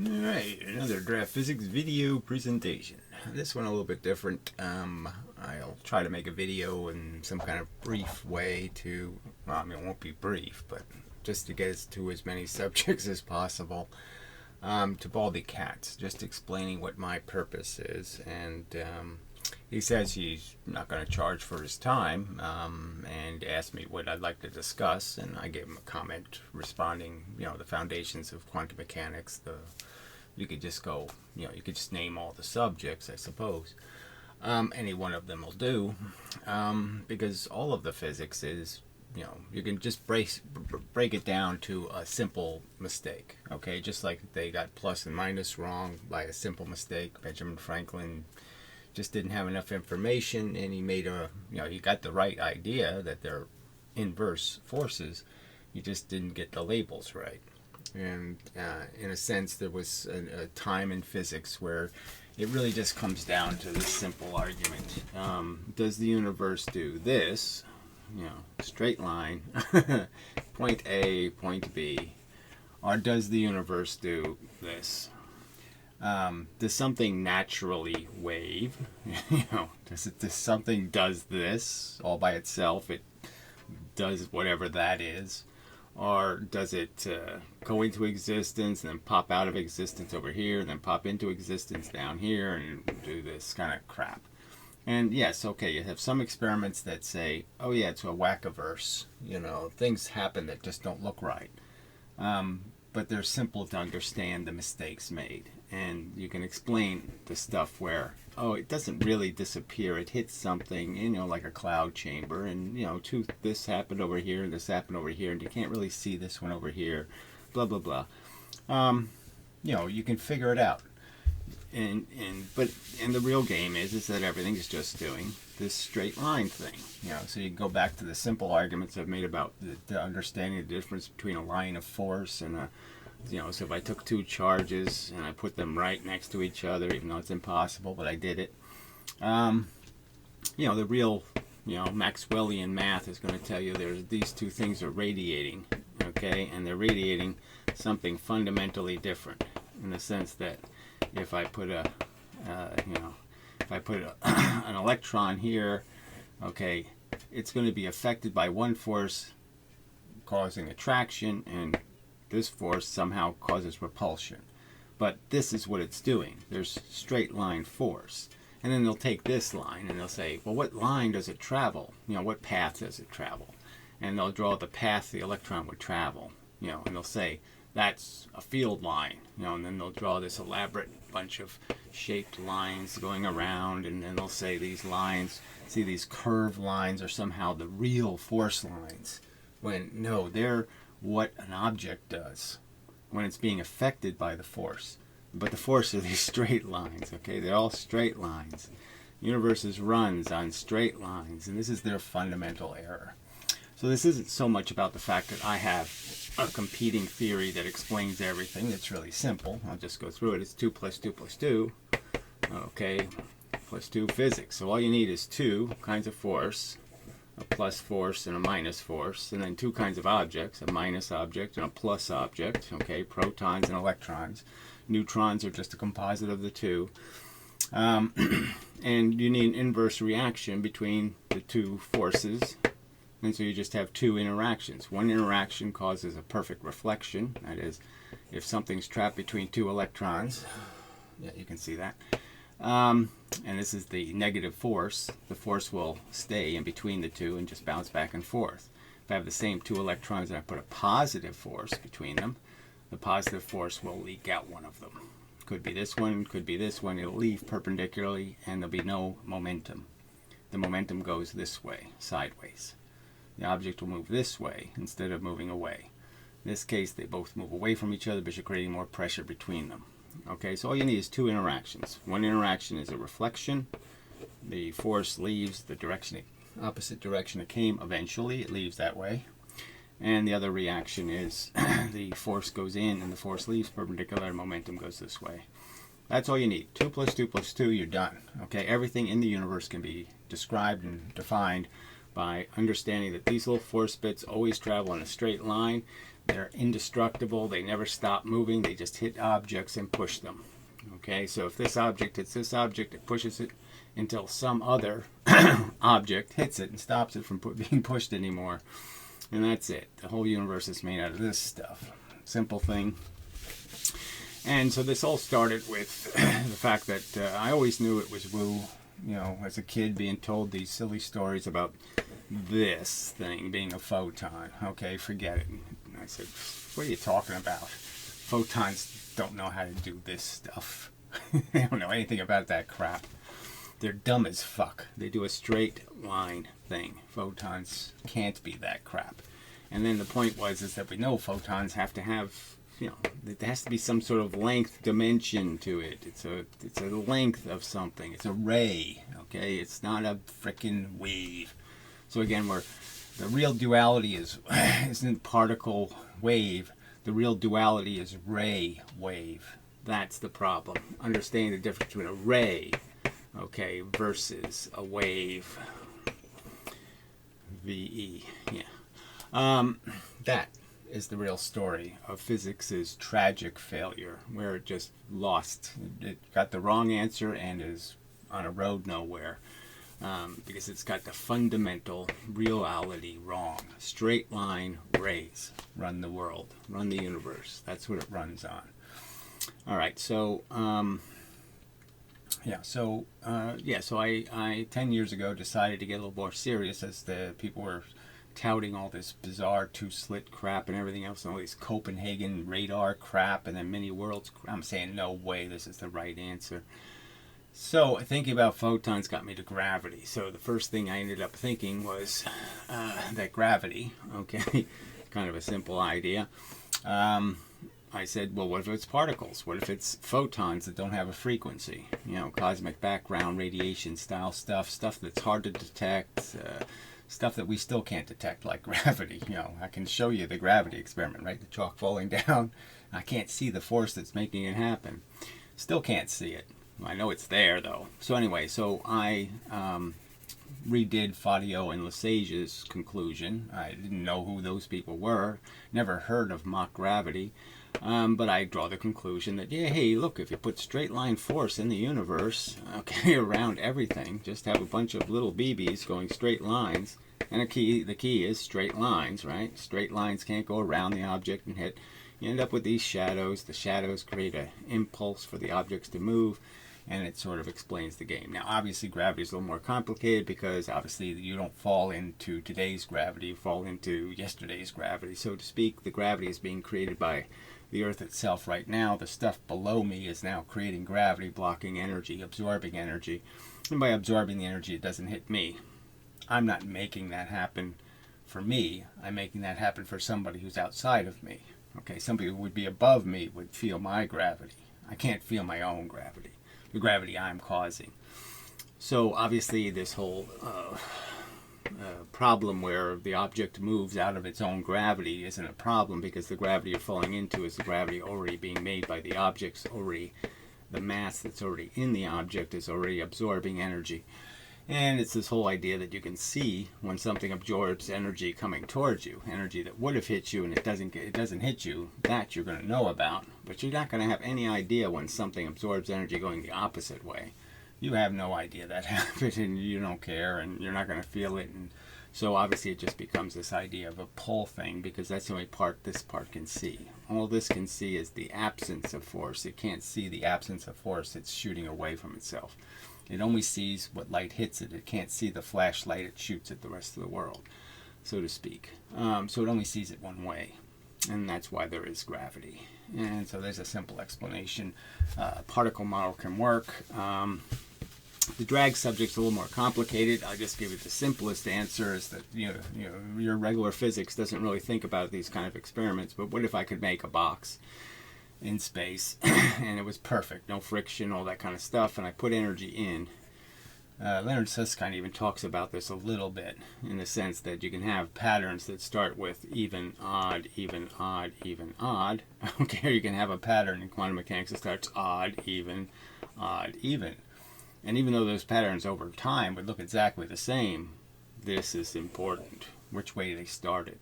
Alright, another draft physics video presentation. This one a little bit different. I'll try to make a video in some kind of brief way to, well, I mean, it won't be brief, but just to get us to as many subjects as possible. To Baldy Catz, just explaining what my purpose is. And he says he's not going to charge for his time, and asked me what I'd like to discuss, and I gave him a comment responding, the foundations of quantum mechanics. You could just go, you could just name all the subjects, I suppose. Any one of them will do, because all of the physics is, you can just break it down to a simple mistake, okay? Just like they got plus and minus wrong by a simple mistake. Benjamin Franklin just didn't have enough information, and he made he got the right idea that they're inverse forces. He just didn't get the labels right. And in a sense, there was a time in physics where it really just comes down to this simple argument. Does the universe do this? Straight line, point A, point B. Or does the universe do this? Does something naturally wave? Does something does this all by itself? It does whatever that is. Or does it go into existence and then pop out of existence over here and then pop into existence down here and do this kind of crap? And yes, okay, you have some experiments that say, oh yeah, it's a whack-averse. Things happen that just don't look right. But they're simple to understand the mistakes made. And you can explain the stuff where, oh, it doesn't really disappear. It hits something, like a cloud chamber. And, this happened over here and this happened over here. And you can't really see this one over here. Blah, blah, blah. You can figure it out. But the real game is that everything is just doing this straight line thing. So you can go back to the simple arguments I've made about the understanding the difference between a line of force and a, so if I took two charges and I put them right next to each other, even though it's impossible, but I did it. The real, Maxwellian math is going to tell you these two things are radiating, okay, and they're radiating something fundamentally different in the sense that if I put an electron here, okay, it's going to be affected by one force causing attraction, and this force somehow causes repulsion. But this is what it's doing. There's straight line force. And then they'll take this line and they'll say, well, what line does it travel? What path does it travel? And they'll draw the path the electron would travel. And they'll say, that's a field line. And then they'll draw this elaborate bunch of shaped lines going around, and then they'll say these lines, see these curved lines are somehow the real force lines. When no, they're what an object does when it's being affected by the force. But the force are these straight lines, okay? They're all straight lines. The universe runs on straight lines, and this is their fundamental error. So this isn't so much about the fact that I have a competing theory that explains everything. It's really simple. I'll just go through it. It's 2 plus 2 plus 2, okay, plus 2 physics. So all you need is two kinds of force, a plus force and a minus force, and then two kinds of objects, a minus object and a plus object, okay, protons and electrons. Neutrons are just a composite of the two. And you need an inverse reaction between the two forces, and so you just have two interactions. One interaction causes a perfect reflection, that is, if something's trapped between two electrons, yeah, you can see that. And this is the negative force. The force will stay in between the two and just bounce back and forth. If I have the same two electrons and I put a positive force between them, the positive force will leak out one of them. Could be this one, could be this one. It'll leave perpendicularly and there'll be no momentum. The momentum goes this way, sideways. The object will move this way instead of moving away. In this case, they both move away from each other, but you're creating more pressure between them. Okay, so all you need is two interactions. One interaction is a reflection. The force leaves the opposite direction it came. Eventually, it leaves that way. And the other reaction is the force goes in and the force leaves perpendicular and momentum goes this way. That's all you need. 2 plus 2 plus 2, you're done. Okay, everything in the universe can be described and defined by understanding that these little force bits always travel in a straight line. They're indestructible. They never stop moving. They just hit objects and push them. Okay, so if this object hits this object, it pushes it until some other object hits it and stops it from being pushed anymore. And that's it. The whole universe is made out of this stuff. Simple thing. And so this all started with the fact that I always knew it was woo. You know, as a kid being told these silly stories about this thing being a photon. Okay, forget it. And I said, what are you talking about? Photons don't know how to do this stuff. They don't know anything about that crap. They're dumb as fuck. They do a straight line thing. Photons can't be that crap. And then the point was is that we know photons have to have, you know, there has to be some sort of length dimension to it. It's a length of something. It's a ray, okay? It's not a frickin' wave. So again, the real duality isn't particle wave. The real duality is ray wave. That's the problem. Understanding the difference between a ray, okay, versus a wave. VE, yeah. That is the real story of physics' tragic failure, where it just lost. It got the wrong answer and is on a road nowhere, because it's got the fundamental reality wrong. Straight line rays run the world, run the universe. That's what it runs on. All right, so so I 10 years ago decided to get a little more serious as the people were touting all this bizarre two-slit crap and everything else, and all these Copenhagen radar crap and then many worlds. I'm saying, no way, this is the right answer. So thinking about photons got me to gravity. So the first thing I ended up thinking was that gravity, okay, kind of a simple idea. I said, well, what if it's particles? What if it's photons that don't have a frequency? You know, cosmic background radiation style stuff that's hard to detect, stuff that we still can't detect, like gravity. You know, I can show you the gravity experiment, right? The chalk falling down. I can't see the force that's making it happen. Still can't see it. I know it's there, though. So anyway, so I redid Fadio and Lesage's conclusion. I didn't know who those people were. Never heard of mock gravity. But I draw the conclusion that, yeah, hey, look, if you put straight line force in the universe, okay, around everything, just have a bunch of little BBs going straight lines, and the key is straight lines, right? Straight lines can't go around the object and hit. You end up with these shadows. The shadows create an impulse for the objects to move, and it sort of explains the game. Now, obviously, gravity is a little more complicated because, obviously, you don't fall into today's gravity. You fall into yesterday's gravity, so to speak. The gravity is being created by the Earth itself right now. The stuff below me is now creating gravity, blocking energy, absorbing energy. And by absorbing the energy, it doesn't hit me. I'm not making that happen for me. I'm making that happen for somebody who's outside of me. Okay, somebody who would be above me would feel my gravity. I can't feel my own gravity, the gravity I'm causing. So obviously this whole problem where the object moves out of its own gravity isn't a problem, because the gravity you're falling into is the gravity already being made by the objects. Already, the mass that's already in the object is already absorbing energy. And it's this whole idea that you can see when something absorbs energy coming towards you, energy that would have hit you and it doesn't hit you, that you're going to know about. But you're not going to have any idea when something absorbs energy going the opposite way. You have no idea that happened, and you don't care, and you're not going to feel it. And so obviously it just becomes this idea of a pull thing, because that's the only part this part can see. All this can see is the absence of force. It can't see the absence of force. It's shooting away from itself. It only sees what light hits it. It can't see the flashlight it shoots at the rest of the world, so to speak. So it only sees it one way, and that's why there is gravity. And so there's a simple explanation. Particle model can work. The drag subject's a little more complicated. I'll just give you the simplest answer, is that your regular physics doesn't really think about these kind of experiments. But what if I could make a box in space and it was perfect, no friction, all that kind of stuff, and I put energy in? Leonard Susskind even talks about this a little bit, in the sense that you can have patterns that start with even, odd, even, odd, even, odd. Okay, or you can have a pattern in quantum mechanics that starts odd, even, odd, even. And even though those patterns over time would look exactly the same, this is important, which way they started.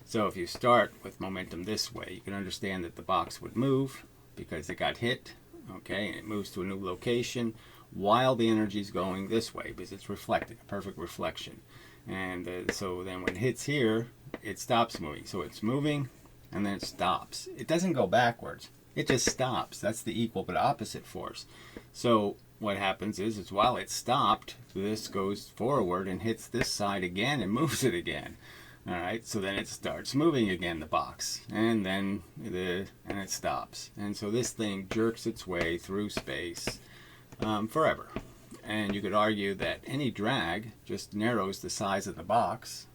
So if you start with momentum this way, you can understand that the box would move because it got hit, okay, and it moves to a new location while the energy is going this way because it's reflecting, a perfect reflection. And so then when it hits here, it stops moving. So it's moving and then it stops. It doesn't go backwards. It just stops. That's the equal but opposite force. So what happens is while it stopped, this goes forward and hits this side again and moves it again. All right, so then it starts moving again, the box, and then and it stops. And so this thing jerks its way through space forever. And you could argue that any drag just narrows the size of the box,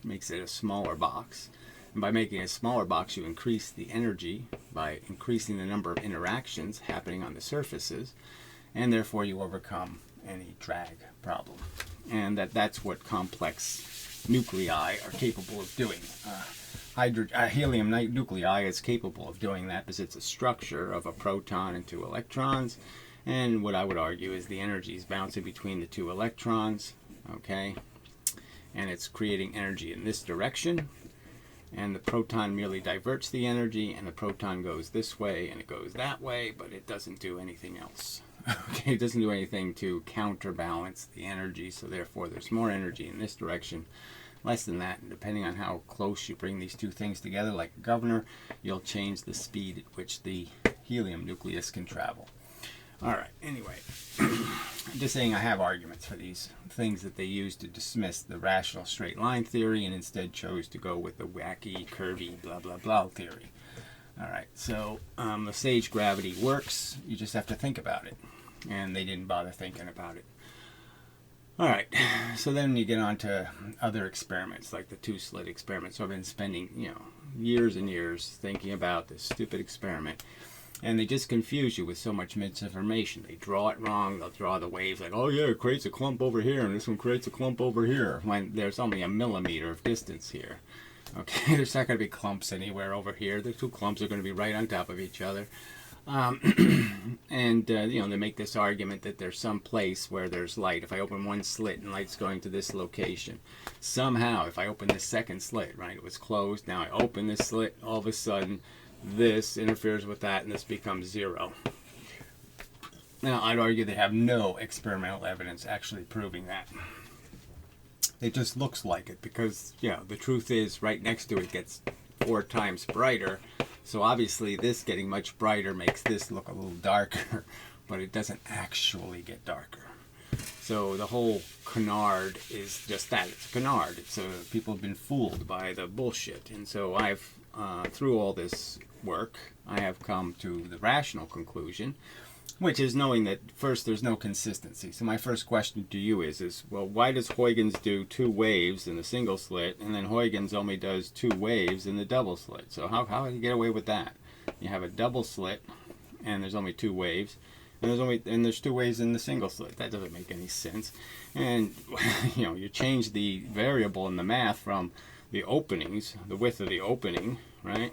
makes it a smaller box. And by making a smaller box, you increase the energy by increasing the number of interactions happening on the surfaces, and therefore you overcome any drag problem. And that's what complex nuclei are capable of doing. Helium nuclei is capable of doing that because it's a structure of a proton and 2 electrons. And what I would argue is the energy is bouncing between the 2 electrons, okay? And it's creating energy in this direction. And the proton merely diverts the energy, and the proton goes this way and it goes that way, but it doesn't do anything else. Okay, it doesn't do anything to counterbalance the energy, so therefore there's more energy in this direction, less than that. And depending on how close you bring these two things together, like a governor, you'll change the speed at which the helium nucleus can travel. All right, anyway, I'm just saying I have arguments for these things that they use to dismiss the rational straight line theory and instead chose to go with the wacky, curvy, blah, blah, blah theory. All right, so the sage gravity works. You just have to think about it. And they didn't bother thinking about it. All right, so then you get on to other experiments, like the Two Slit Experiment. So I've been spending, years and years thinking about this stupid experiment. And they just confuse you with so much misinformation. They draw it wrong. They'll draw the waves like, oh yeah, it creates a clump over here, and this one creates a clump over here, when there's only a millimeter of distance here. Okay, there's not going to be clumps anywhere over here. The 2 clumps are going to be right on top of each other. They make this argument that there's some place where there's light. If I open one slit and light's going to this location, somehow if I open this second slit, right, it was closed, now I open this slit, all of a sudden this interferes with that and this becomes 0. Now I'd argue they have no experimental evidence actually proving that. It just looks like it because, the truth is right next to it gets 4 times brighter. So obviously this getting much brighter makes this look a little darker, but it doesn't actually get darker. So the whole canard is just that. It's a canard. People have been fooled by the bullshit. And so I've, through all this work, I have come to the rational conclusion, which is knowing that first there's no consistency. So my first question to you is well, why does Huygens do 2 waves in the single slit, and then Huygens only does 2 waves in the double slit? So how do you get away with that? You have a double slit, and there's only 2 waves, and there's 2 waves in the single slit. That doesn't make any sense. And you change the variable in the math from the openings, the width of the opening, right?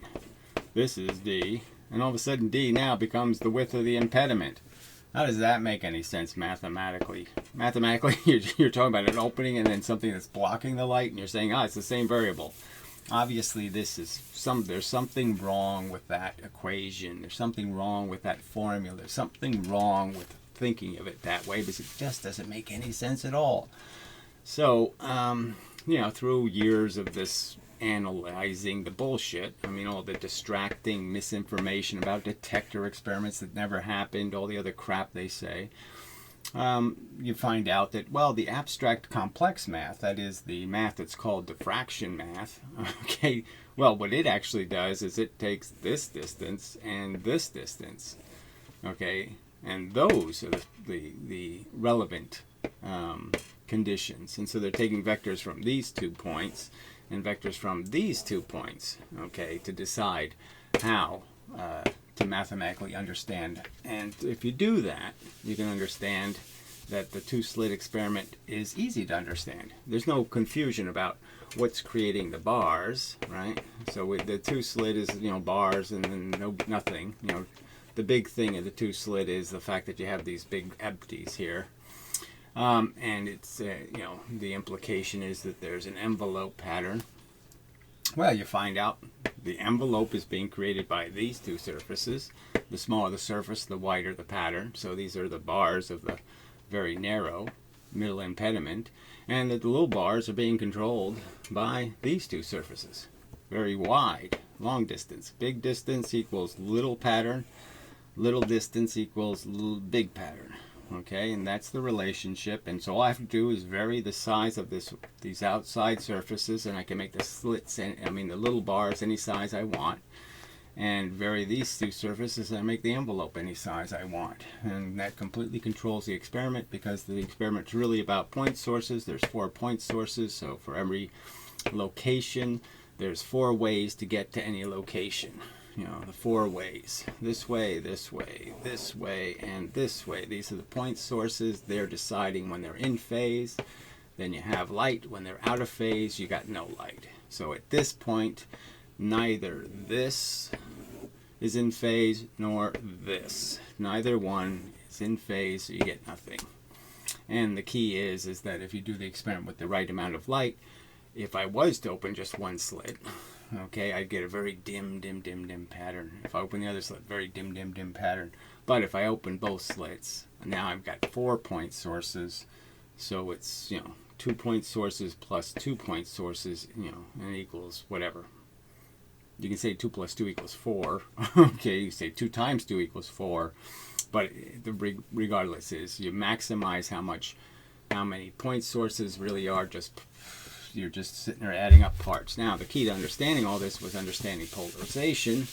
This is D. And all of a sudden D now becomes the width of the impediment. How does that make any sense mathematically? Mathematically, you're talking about an opening and then something that's blocking the light, and you're saying, it's the same variable. Obviously, there's something wrong with that equation. There's something wrong with that formula. There's something wrong with thinking of it that way because it just doesn't make any sense at all. So, through years of this analyzing the bullshit, all the distracting misinformation about detector experiments that never happened, all the other crap they say, you find out that, the abstract complex math, that is the math that's called diffraction math, okay, what it actually does is it takes this distance and this distance, okay, and those are the relevant conditions. And so they're taking vectors from these 2 points and vectors from these 2 points, okay, to decide how to mathematically understand. And if you do that, you can understand that the Two Slit Experiment is easy to understand. There's no confusion about what's creating the bars, right? So with the 2 slit is, bars and then nothing. The big thing of the 2 slit is the fact that you have these big empties here. And it's, the implication is that there's an envelope pattern. Well, you find out the envelope is being created by these two surfaces. The smaller the surface, the wider the pattern. So these are the bars of the very narrow middle impediment. And the little bars are being controlled by these two surfaces. Very wide, long distance. Big distance equals little pattern. Little distance equals big pattern. Okay, and that's the relationship. And so all I have to do is vary the size of these outside surfaces, and I can make the slits, the little bars any size I want, and vary these two surfaces and make the envelope any size I want. And that completely controls the experiment, because the experiment's really about point sources. There's 4 point sources, so for every location, there's 4 ways to get to any location. You know, the 4 ways. This way, this way, this way, and this way. These are the point sources. They're deciding when they're in phase. Then you have light. When they're out of phase, you got no light. So at this point, neither this is in phase nor this. Neither one is in phase, so you get nothing. And the key is that if you do the experiment with the right amount of light, if I was to open just one slit, okay, I'd get a very dim pattern. If I open the other slit, very dim pattern. But if I open both slits, now I've got 4 point sources. So it's, 2 point sources plus 2 point sources, and it equals whatever. You can say 2 plus 2 equals 4. Okay, you can say 2 times 2 equals 4. But regardless is you maximize how many point sources really are you're just sitting there adding up parts. Now, the key to understanding all this was understanding polarization.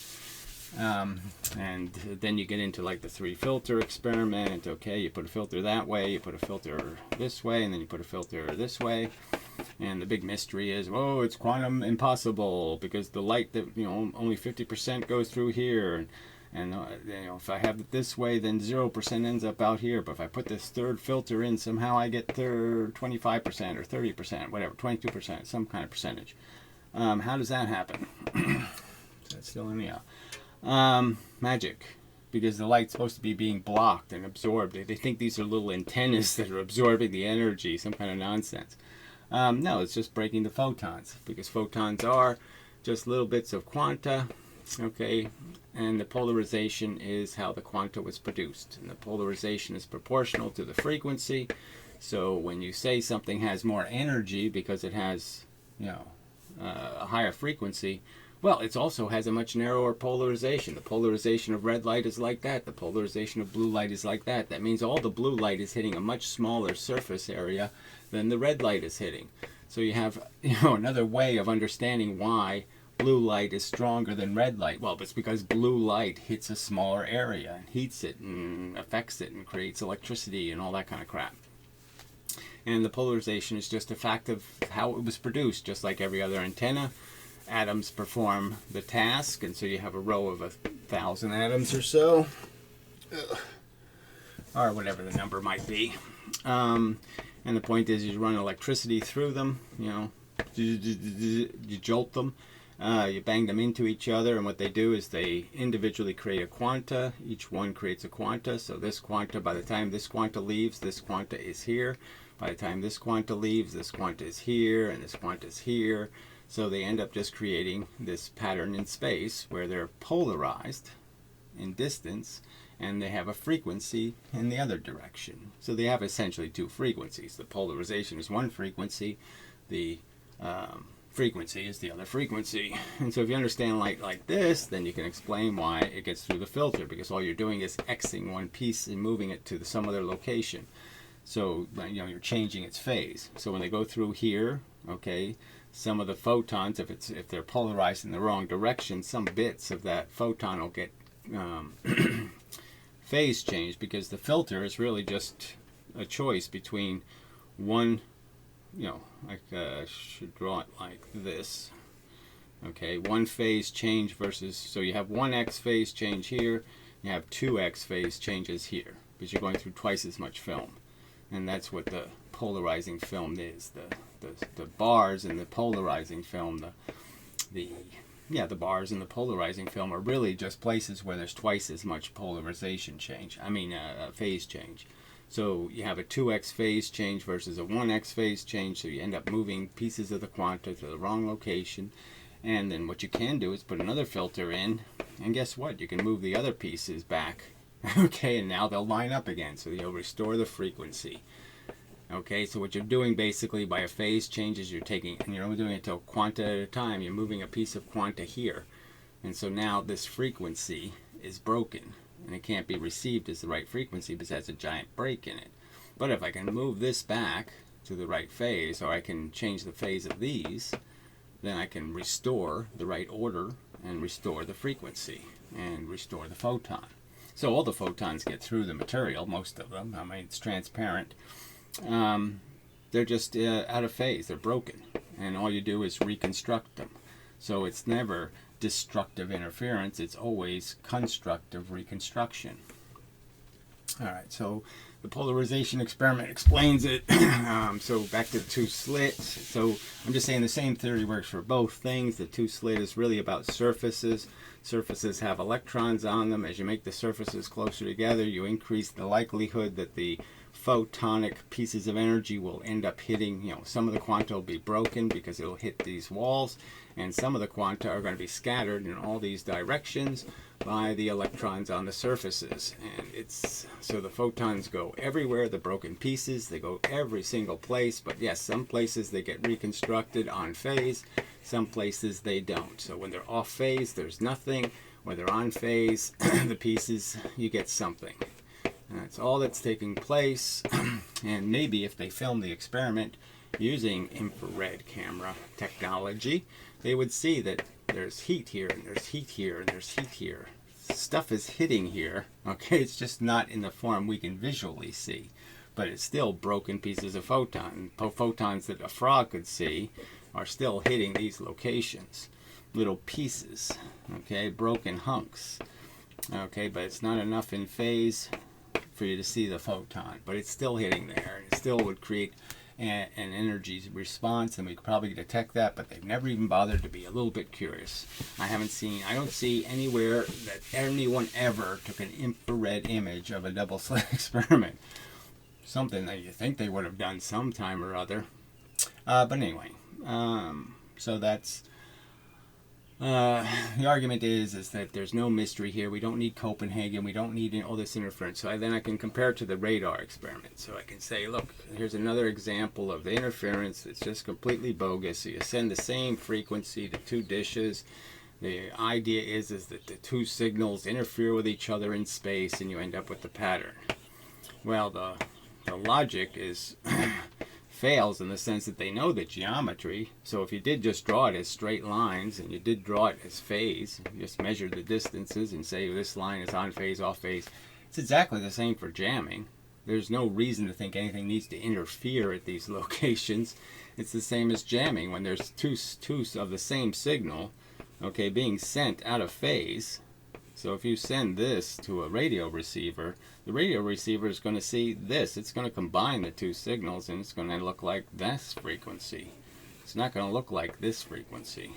And then you get into like the 3 filter experiment. Okay, you put a filter that way, you put a filter this way, and then you put a filter this way. And the big mystery is, oh, it's quantum impossible, because the light that, only 50% goes through here. And if I have it this way, then 0% ends up out here. But if I put this third filter in, somehow I get 25% or 30%, whatever, 22%, some kind of percentage. How does that happen? That's still in the magic, because the light's supposed to be being blocked and absorbed. They think these are little antennas that are absorbing the energy, some kind of nonsense. No, it's just breaking the photons, because photons are just little bits of quanta. Okay, and the polarization is how the quanta was produced, and the polarization is proportional to the frequency. So when you say something has more energy because it has, a higher frequency, well, it also has a much narrower polarization. The polarization of red light is like that. The polarization of blue light is like that. That means all the blue light is hitting a much smaller surface area than the red light is hitting. So you have, another way of understanding why blue light is stronger than red light. Well, it's because blue light hits a smaller area and heats it and affects it and creates electricity and all that kind of crap. And the polarization is just a fact of how it was produced, just like every other antenna. Atoms perform the task, and so you have a row of 1,000 atoms or so, or whatever the number might be. And the point is, you run electricity through them, you jolt them. You bang them into each other, and what they do is they individually create a quanta. Each one creates a quanta. So this quanta, by the time this quanta leaves, this quanta is here. By the time this quanta leaves, this quanta is here, and this quanta is here. So they end up just creating this pattern in space where they're polarized in distance, and they have a frequency in the other direction. So they have essentially 2 frequencies. The polarization is one frequency. The frequency is the other frequency. And so if you understand light like this, then you can explain why it gets through the filter, because all you're doing is Xing one piece and moving it to some other location. So you're changing its phase. So when they go through here, okay, some of the photons, if they're polarized in the wrong direction, some bits of that photon will get phase change, because the filter is really just a choice between one, I should draw it like this. Okay, one phase change versus, so you have 1x phase change here, you have 2x phase changes here, because you're going through twice as much film. And that's what the polarizing film is. The bars in the polarizing film, the bars in the polarizing film are really just places where there's twice as much polarization change. Phase change. So you have a 2x phase change versus a 1x phase change, so you end up moving pieces of the quanta to the wrong location. And then what you can do is put another filter in, and guess what? You can move the other pieces back. Okay, and now they'll line up again, so you'll restore the frequency. Okay, so what you're doing basically by a phase change is you're taking, and you're only doing it to a quanta at a time, you're moving a piece of quanta here. And so now this frequency is broken, and it can't be received as the right frequency because it has a giant break in it. But if I can move this back to the right phase, or I can change the phase of these, then I can restore the right order and restore the frequency and restore the photon. So all the photons get through the material, most of them. I mean, it's transparent. They're just out of phase. They're broken. And all you do is reconstruct them. So it's never destructive interference. It's always constructive reconstruction. All right, so the polarization experiment explains it. So back to the two slits. So I'm just saying the same theory works for both things. The two slit is really about surfaces. Surfaces have electrons on them. As you make the surfaces closer together, you increase the likelihood that the photonic pieces of energy will end up hitting, some of the quanta will be broken because it'll hit these walls, and some of the quanta are going to be scattered in all these directions by the electrons on the surfaces. And it's so the photons go everywhere. The broken pieces, they go every single place. But yes, some places they get reconstructed on phase, some places they don't. So when they're off phase, there's nothing. When they're on phase, the pieces, you get something. And that's all that's taking place. And maybe if they film the experiment using infrared camera technology, they would see that there's heat here, and there's heat here, and there's heat here. Stuff is hitting here. Okay, it's just not in the form we can visually see, but it's still broken pieces of photon. Photons that a frog could see are still hitting these locations. Little pieces, okay, broken hunks. Okay, but it's not enough in phase for you to see the photon, but it's still hitting there. It still would create an energy response, and we could probably detect that, but they've never even bothered to be a little bit curious. I don't see anywhere that anyone ever took an infrared image of a double slit experiment. Something that you think they would have done sometime or other. But anyway, so that's the argument is that there's no mystery here. We don't need Copenhagen. We don't need all this interference. So then I can compare it to the radar experiment. So I can say, look, here's another example of the interference that's just completely bogus. So you send the same frequency to two dishes. The idea is that the two signals interfere with each other in space, and you end up with the pattern. Well, the logic is fails in the sense that they know the geometry. So if you did just draw it as straight lines, and you did draw it as phase, you just measure the distances and say this line is on phase, off phase, it's exactly the same for jamming. There's no reason to think anything needs to interfere at these locations. It's the same as jamming. When there's two of the same signal, okay, being sent out of phase. So if you send this to a radio receiver, the radio receiver is going to see this. It's going to combine the two signals, and it's going to look like this frequency. It's not going to look like this frequency.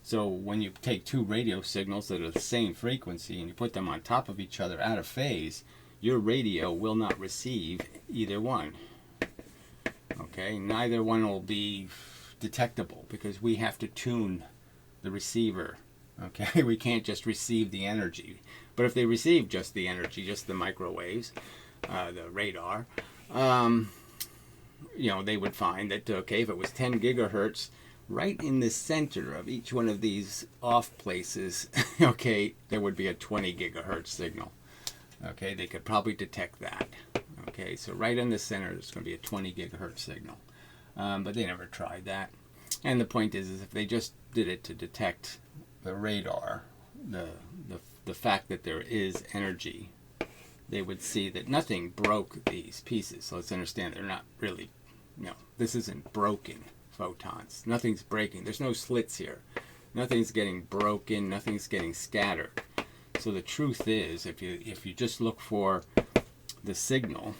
So when you take two radio signals that are the same frequency and you put them on top of each other out of phase, your radio will not receive either one. Okay, neither one will be detectable because we have to tune the receiver. Okay, we can't just receive the energy. But if they receive just the energy, just the microwaves, the radar, they would find that, okay, if it was 10 gigahertz, right in the center of each one of these off places, okay, there would be a 20 gigahertz signal. Okay, they could probably detect that. Okay, so right in the center, there's going to be a 20 gigahertz signal. But they never tried that. And the point is if they just did it to detect the radar, the fact that there is energy, they would see that nothing broke these pieces. So let's understand they're not really, this isn't broken photons. Nothing's breaking. There's no slits here. Nothing's getting broken. Nothing's getting scattered. So the truth is, if you just look for the signal,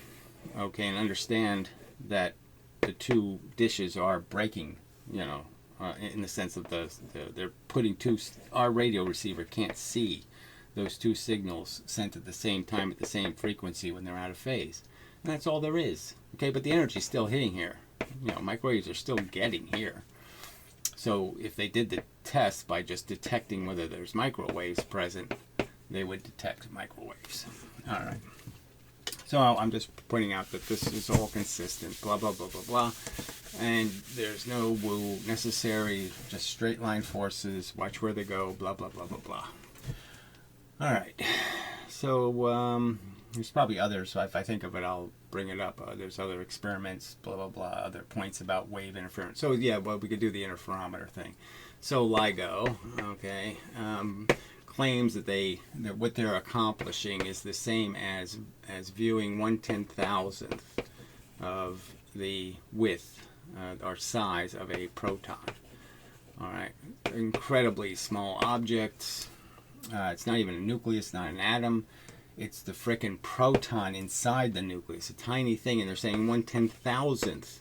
okay, and understand that the two dishes are breaking, in the sense of they're putting our radio receiver can't see those two signals sent at the same time at the same frequency when they're out of phase. And that's all there is. Okay, but the energy's still hitting here. Microwaves are still getting here. So if they did the test by just detecting whether there's microwaves present. They would detect microwaves. All right. So I'm just pointing out that this is all consistent, blah, blah, blah, blah, blah. And there's no woo necessary, just straight line forces, watch where they go, blah, blah, blah, blah, blah. All right. So there's probably others, so if I think of it, I'll bring it up. There's other experiments, blah, blah, blah, other points about wave interference. So yeah, well, we could do the interferometer thing. So LIGO, okay, claims that what they're accomplishing is the same as viewing 1/10,000th of the width or size of a proton. All right, incredibly small objects. It's not even a nucleus, not an atom. It's the frickin' proton inside the nucleus, a tiny thing, and they're saying 1/10,000th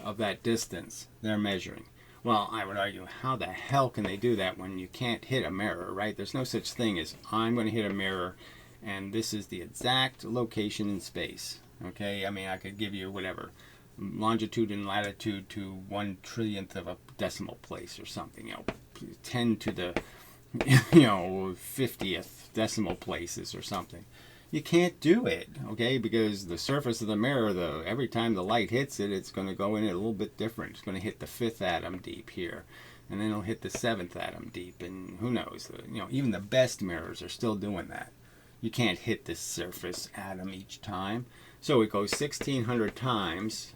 of that distance they're measuring. Well, I would argue, how the hell can they do that when you can't hit a mirror, right? There's no such thing as, I'm going to hit a mirror, and this is the exact location in space, okay? I mean, I could give you whatever, longitude and latitude to 1/1,000,000th of a decimal place or something, you know, 10 to the, 50th decimal places or something. You can't do it, okay, because the surface of the mirror, every time the light hits it, it's going to go in it a little bit different. It's going to hit the 5th atom deep here, and then it'll hit the 7th atom deep, and who knows, even the best mirrors are still doing that. You can't hit this surface atom each time. So it goes 1,600 times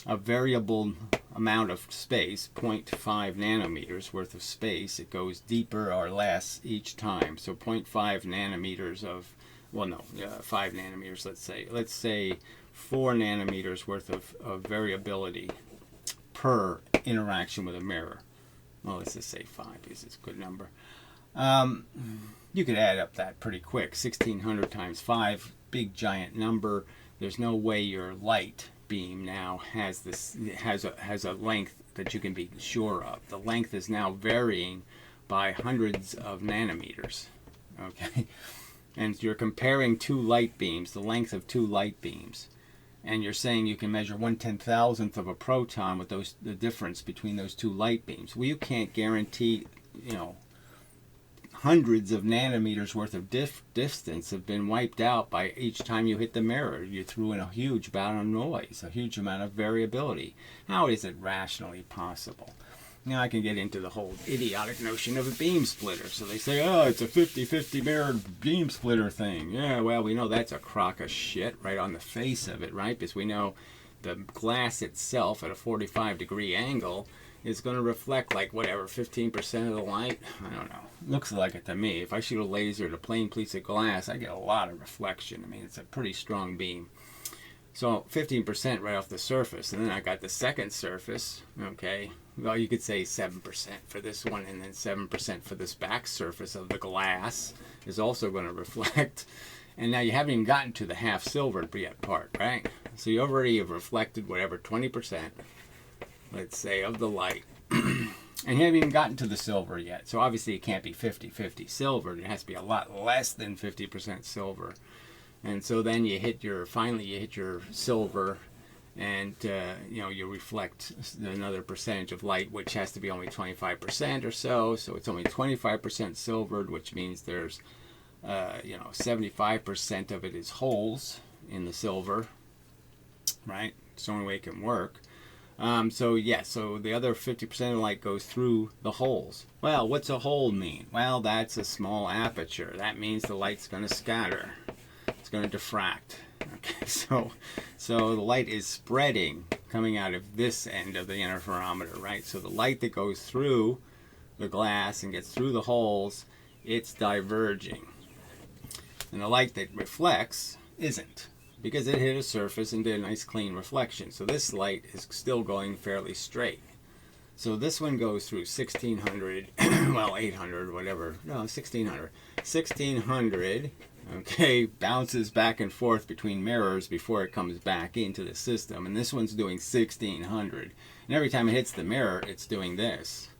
a variable amount of space, 0.5 nanometers worth of space. It goes deeper or less each time. So 0.5 nanometers of, well, no, 5 nanometers, let's say 4 nanometers worth of variability per interaction with a mirror. Well, let's just say 5 because it's a good number. You could add up that pretty quick. 1,600 times 5, big giant number. There's no way your light beam now has a length that you can be sure of. The length is now varying by hundreds of nanometers. Okay, and you're comparing two light beams, the length of two light beams, and you're saying you can measure 1/10,000th of a proton with the difference between those two light beams. Well, you can't guarantee, hundreds of nanometers worth of distance have been wiped out by each time you hit the mirror. You threw in a huge amount of noise, a huge amount of variability. How is it rationally possible? Now I can get into the whole idiotic notion of a beam splitter. So they say, oh, it's a 50-50 mirror beam splitter thing. Yeah, well, we know that's a crock of shit right on the face of it, right? Because we know the glass itself at a 45-degree angle is going to reflect like whatever 15% of the light. I don't know. Looks like it to me. If I shoot a laser at a plain piece of glass, I get a lot of reflection. I mean, it's a pretty strong beam. So 15% right off the surface, and then I got the second surface. Okay, well, you could say 7% for this one, and then 7% for this back surface of the glass is also going to reflect. And now you haven't even gotten to the half silvered yet part, right? So you already have reflected whatever 20%. Let's say, of the light. And you haven't even gotten to the silver yet. So obviously it can't be 50-50 silver. It has to be a lot less than 50% silver. And so then finally you hit your silver, and you reflect another percentage of light, which has to be only 25% or so. So it's only 25% silvered, which means there's 75% of it is holes in the silver, right? It's the only way it can work. So the other 50% of the light goes through the holes. Well, what's a hole mean? Well, that's a small aperture. That means the light's going to scatter. It's going to diffract. Okay, so the light is spreading coming out of this end of the interferometer, right? So the light that goes through the glass and gets through the holes, it's diverging. And the light that reflects isn't, because it hit a surface and did a nice clean reflection. So this light is still going fairly straight. So this one goes through 1,600, well, 800, whatever, no, 1,600. 1,600, okay, bounces back and forth between mirrors before it comes back into the system. And this one's doing 1,600. And every time it hits the mirror, it's doing this,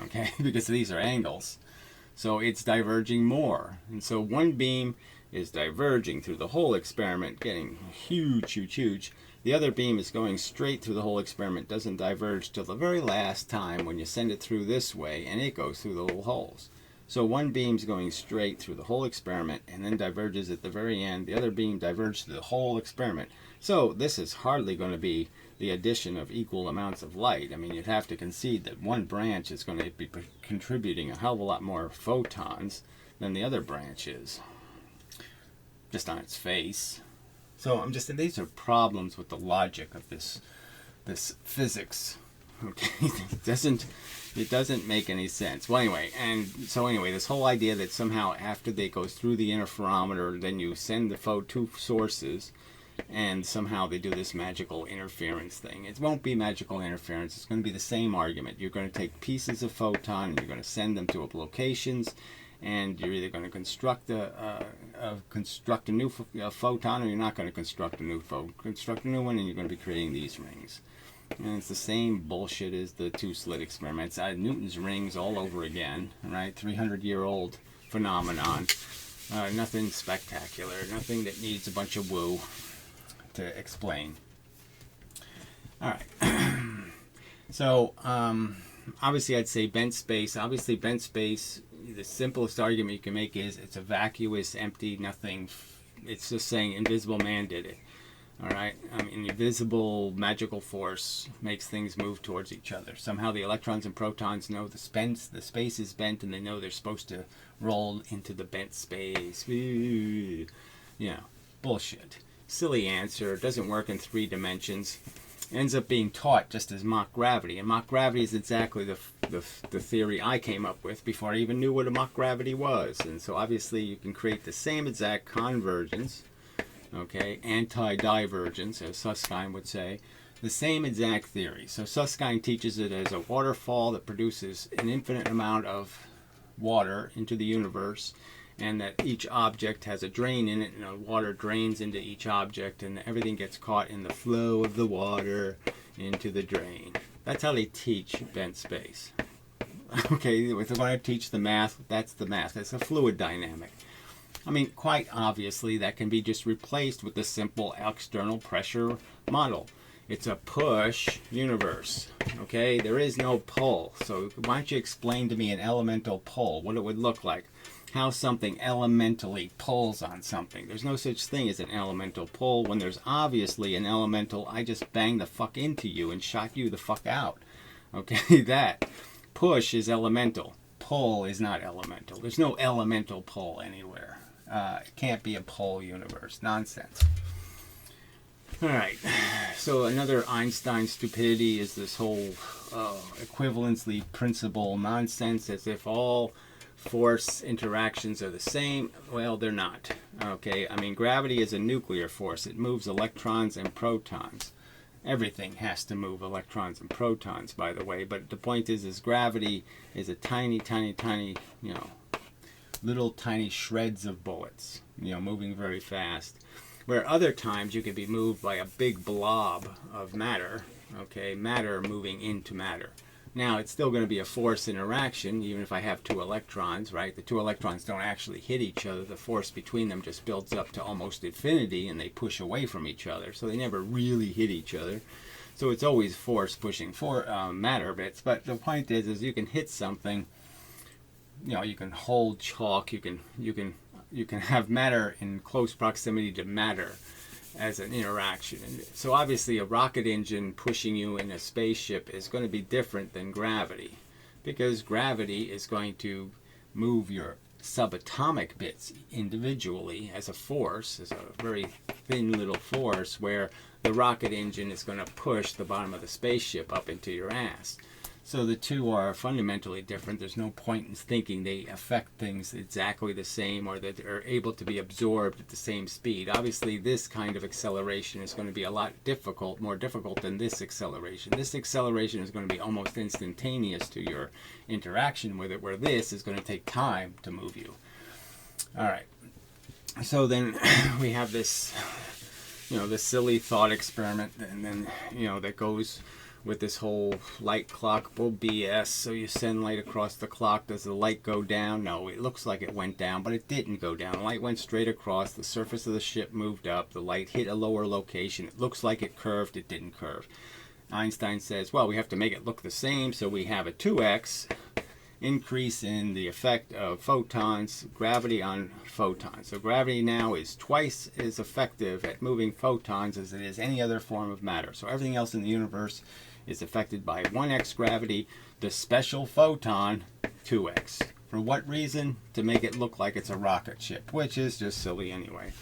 okay, because these are angles. So it's diverging more. And so one beam is diverging through the whole experiment, getting huge, huge, huge. The other beam is going straight through the whole experiment, doesn't diverge till the very last time when you send it through this way, and it goes through the little holes. So one beam's going straight through the whole experiment and then diverges at the very end. The other beam diverges through the whole experiment. So this is hardly going to be the addition of equal amounts of light. I mean, you'd have to concede that one branch is going to be contributing a hell of a lot more photons than the other branch is, just on its face. So I'm just, these are problems with the logic of this physics. Okay, it doesn't make any sense. Well, anyway, this whole idea that somehow after they goes through the interferometer, then you send the two sources, and somehow they do this magical interference thing. It won't be magical interference. It's going to be the same argument. You're going to take pieces of photon and you're going to send them to locations, and you're either going to construct a new photon, or you're not going to construct a new one, and you're going to be creating these rings. And it's the same bullshit as the two slit experiments. Newton's rings all over again, right? 300-year-old phenomenon. Nothing spectacular. Nothing that needs a bunch of woo to explain. All right. So, obviously I'd say bent space. Obviously bent space, the simplest argument you can make is it's a vacuous, empty, nothing. It's just saying Invisible Man did it. All right, an invisible magical force makes things move towards each other. Somehow the electrons and protons know the space is bent, and they know they're supposed to roll into the bent space. You know, bullshit. Silly answer. Doesn't work in 3 dimensions. Ends up being taught just as mock gravity, and mock gravity is exactly the theory I came up with before I even knew what a mock gravity was. And so obviously you can create the same exact convergence. Okay, anti-divergence, as Susskind would say, the same exact theory. So Susskind teaches it as a waterfall that produces an infinite amount of water into the universe, and that each object has a drain in it, and the water drains into each object, and everything gets caught in the flow of the water into the drain. That's how they teach bent space. Okay, if they're going to teach the math, that's the math. It's a fluid dynamic. I mean, quite obviously, that can be just replaced with the simple external pressure model. It's a push universe, okay? There is no pull. So why don't you explain to me an elemental pull, what it would look like, how something elementally pulls on something. There's no such thing as an elemental pull. When there's obviously an elemental, I just banged the fuck into you and shot you the fuck out. Okay, that. Push is elemental. Pull is not elemental. There's no elemental pull anywhere. It can't be a pole universe. Nonsense. Alright, so another Einstein stupidity is this whole equivalency principle nonsense, as if all force interactions are the same. Well, they're not. Okay, I mean, gravity is a nuclear force. It moves electrons and protons. Everything has to move electrons and protons, by the way, but the point is gravity is a tiny, tiny, tiny, little tiny shreds of bullets, moving very fast. Where other times you could be moved by a big blob of matter, okay, matter moving into matter. Now, it's still going to be a force interaction, even if I have 2 electrons, right? The 2 electrons don't actually hit each other. The force between them just builds up to almost infinity, and they push away from each other. So they never really hit each other. So it's always force pushing for matter bits. But the point is you can hit something. You can hold chalk. You can have matter in close proximity to matter as an interaction. And so obviously a rocket engine pushing you in a spaceship is going to be different than gravity, because gravity is going to move your subatomic bits individually as a force, as a very thin little force, where the rocket engine is going to push the bottom of the spaceship up into your ass. So the two are fundamentally different. There's no point in thinking they affect things exactly the same, or that they're able to be absorbed at the same speed. Obviously, this kind of acceleration is going to be a lot more difficult than this acceleration. This acceleration is going to be almost instantaneous to your interaction with it, where this is going to take time to move you. All right. So then we have this, this silly thought experiment, and then, that goes with this whole light clock bull BS. So you send light across the clock. Does the light go down? No, it looks like it went down, but it didn't go down. The light went straight across. The surface of the ship moved up. The light hit a lower location. It looks like it curved. It didn't curve. Einstein says, well, we have to make it look the same, so we have a 2x increase in the effect of photons, gravity on photons. So gravity now is twice as effective at moving photons as it is any other form of matter. So everything else in the universe is affected by 1x gravity, the special photon 2x. For what reason? To make it look like it's a rocket ship, which is just silly anyway.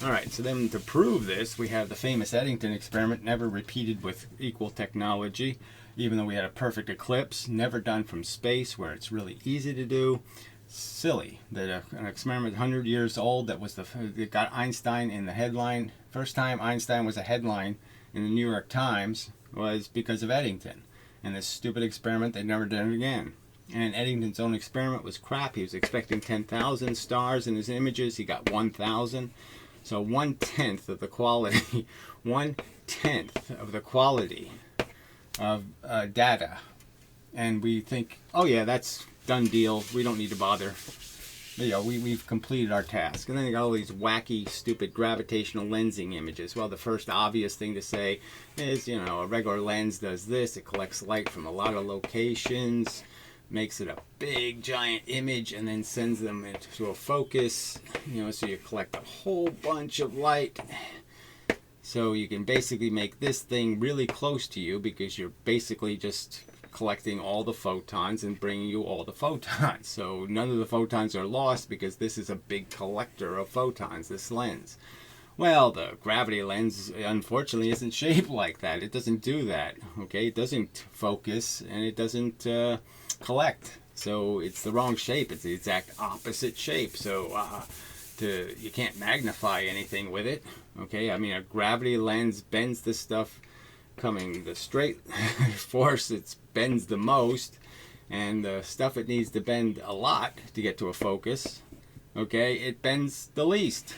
Alright, so then to prove this, we have the famous Eddington experiment, never repeated with equal technology, even though we had a perfect eclipse, never done from space where it's really easy to do. Silly that an experiment 100 years old that got Einstein in the headline. First time Einstein was a headline in the New York Times was because of Eddington. And this stupid experiment, they never did it again. And Eddington's own experiment was crap. He was expecting 10,000 stars in his images. He got 1,000. So 1/10 of the quality, 1/10 of the quality of data. And we think, oh yeah, that's done deal. We don't need to bother. You know, we've completed our task. And then you got all these wacky, stupid gravitational lensing images. Well, the first obvious thing to say is, you know, a regular lens does this. It collects light from a lot of locations, makes it a big giant image, and then sends them into a focus, you know, so you collect a whole bunch of light. So you can basically make this thing really close to you because you're basically just collecting all the photons and bringing you all the photons. So none of the photons are lost because this is a big collector of photons, this lens. Well, the gravity lens, unfortunately, isn't shaped like that. It doesn't do that, okay? It doesn't focus, and it doesn't collect. So it's the wrong shape. It's the exact opposite shape. So you can't magnify anything with it, okay? I mean, a gravity lens bends the stuff coming the straight force. It bends the most, and the stuff it needs to bend a lot to get to a focus, okay, it bends the least.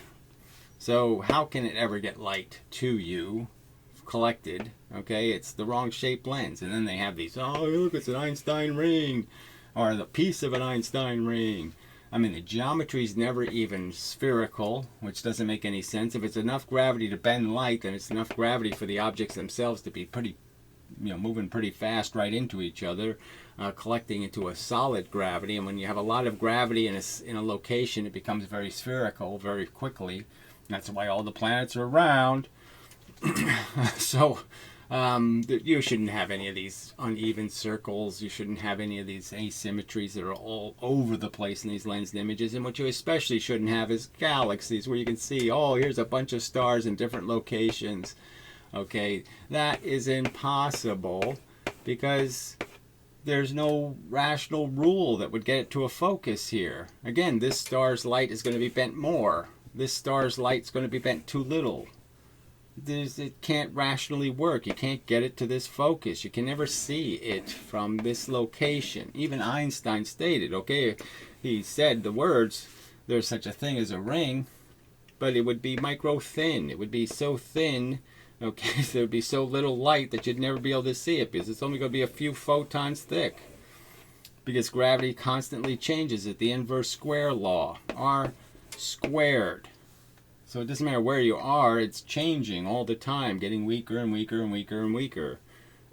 So how can it ever get light to you collected? Okay, it's the wrong shaped lens. And then they have these, oh look, it's an Einstein ring, or the piece of an Einstein ring. I mean, the geometry is never even spherical, which doesn't make any sense. If it's enough gravity to bend light, then it's enough gravity for the objects themselves to be pretty, you know, moving pretty fast right into each other, collecting into a solid gravity. And when you have a lot of gravity in a location, it becomes very spherical very quickly. That's why all the planets are round. So you shouldn't have any of these uneven circles. You shouldn't have any of these asymmetries that are all over the place in these lensed images. And what you especially shouldn't have is galaxies where you can see, oh, here's a bunch of stars in different locations. Okay, that is impossible because there's no rational rule that would get it to a focus here. Again, this star's light is going to be bent more. This star's light's going to be bent too little. It can't rationally work. You can't get it to this focus. You can never see it from this location. Even Einstein stated, okay, he said the words, there's such a thing as a ring, but it would be micro thin. It would be so thin, okay, so there would be so little light that you'd never be able to see it because it's only going to be a few photons thick. Because gravity constantly changes it. The inverse square law, R squared. So it doesn't matter where you are, it's changing all the time, getting weaker and weaker and weaker and weaker.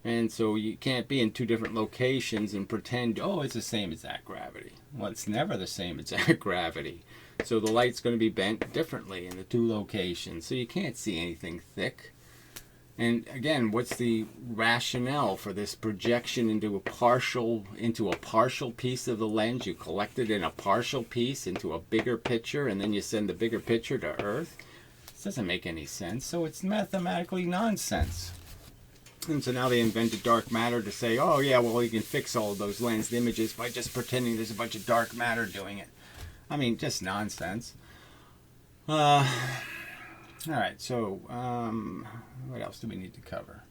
And so you can't be in two different locations and pretend, oh, it's the same exact gravity. Well, it's never the same exact gravity. So the light's going to be bent differently in the two locations. So you can't see anything thick. And again, what's the rationale for this projection into a partial piece of the lens? You collect it in a partial piece into a bigger picture, and then you send the bigger picture to Earth? This doesn't make any sense, so it's mathematically nonsense. And so now they invented dark matter to say, oh yeah, well you can fix all of those lensed images by just pretending there's a bunch of dark matter doing it. I mean, just nonsense. Alright, so, what else do we need to cover?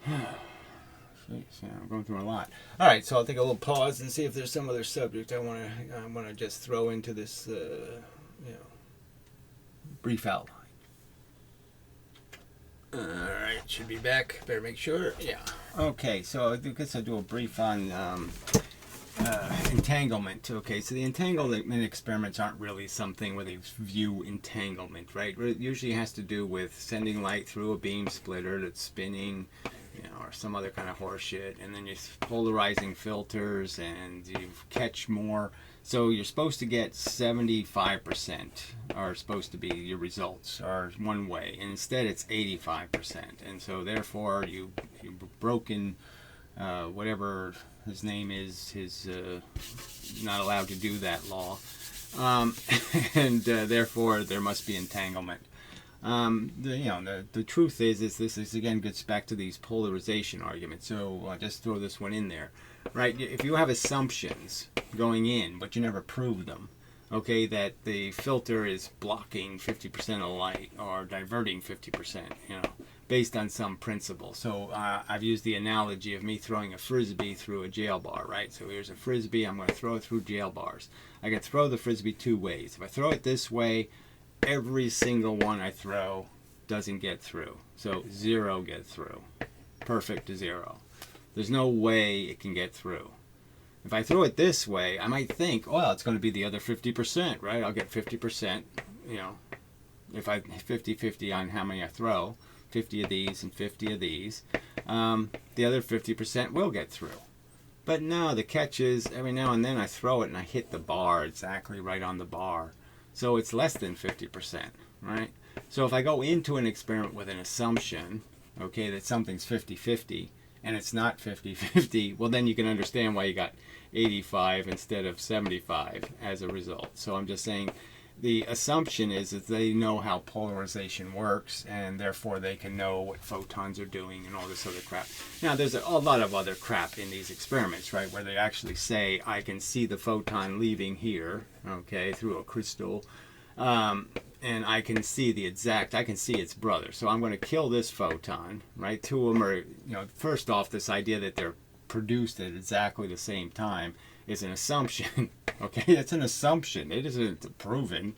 Jeez, yeah, I'm going through a lot. Alright, so I'll take a little pause and see if there's some other subject I want to just throw into this, brief outline. Alright, should be back. Better make sure. Yeah. Okay, so I guess I'll do a brief on entanglement. Okay, so the entanglement experiments aren't really something where they view entanglement, right? It usually has to do with sending light through a beam splitter that's spinning, you know, or some other kind of horseshit, and then you're polarizing filters and you catch more. So you're supposed to get 75% are supposed to be your results are one way, and instead it's 85%. And so therefore you've broken whatever his name is, his not allowed to do that law, and therefore there must be entanglement. The truth is this again gets back to these polarization arguments. So I'll just throw this one in there, right? If you have assumptions going in, but you never prove them, okay, that the filter is blocking 50% of light or diverting 50%, you know, based on some principle. So I've used the analogy of me throwing a frisbee through a jail bar, right? So here's a frisbee, I'm going to throw it through jail bars. I can throw the frisbee two ways. If I throw it this way, every single one I throw doesn't get through. So 0 get through. Perfect to 0. There's no way it can get through. If I throw it this way, I might think, well, it's going to be the other 50%, right? I'll get 50%, you know, if I 50-50 on how many I throw, 50 of these and 50 of these, the other 50% will get through. But no, the catch is every now and then I throw it and I hit the bar exactly right on the bar. So it's less than 50%, right? So if I go into an experiment with an assumption, okay, that something's 50-50, and it's not 50-50, well then you can understand why you got 85 instead of 75 as a result. So I'm just saying the assumption is that they know how polarization works, and therefore they can know what photons are doing and all this other crap. Now there's a lot of other crap in these experiments, right, where they actually say I can see the photon leaving here, okay, through a crystal, and I can see I can see its brother. So I'm going to kill this photon, right? Two of them are, you know, first off, this idea that they're produced at exactly the same time is an assumption. Okay, it's an assumption. It isn't proven.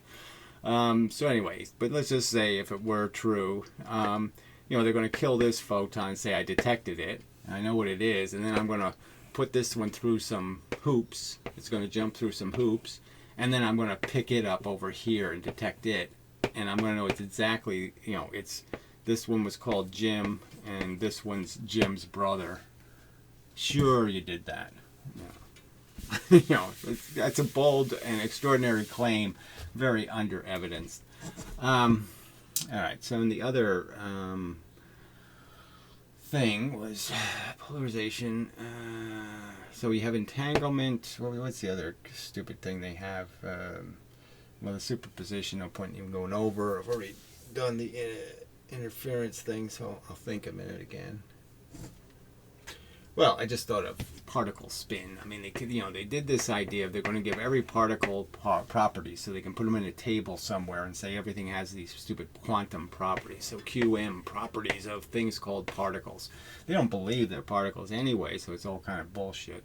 So anyways, but let's just say if it were true, you know, they're going to kill this photon, say I detected it, I know what it is, and then I'm going to put this one through some hoops. It's going to jump through some hoops, and then I'm going to pick it up over here and detect it, and I'm going to know it's exactly, you know, this one was called Jim, and this one's Jim's brother. Sure, you did that. Yeah. You know, that's a bold and extraordinary claim, very under evidenced. All right, so in the other thing was polarization. So we have entanglement. What's the other stupid thing they have? Well, the superposition, no point in even going over. I've already done the interference thing, so I'll think a minute again. Well, I just thought of particle spin. I mean, they could, you know, they did this idea of they're going to give every particle properties, so they can put them in a table somewhere and say everything has these stupid quantum properties. So QM, properties of things called particles. They don't believe they're particles anyway, so it's all kind of bullshit.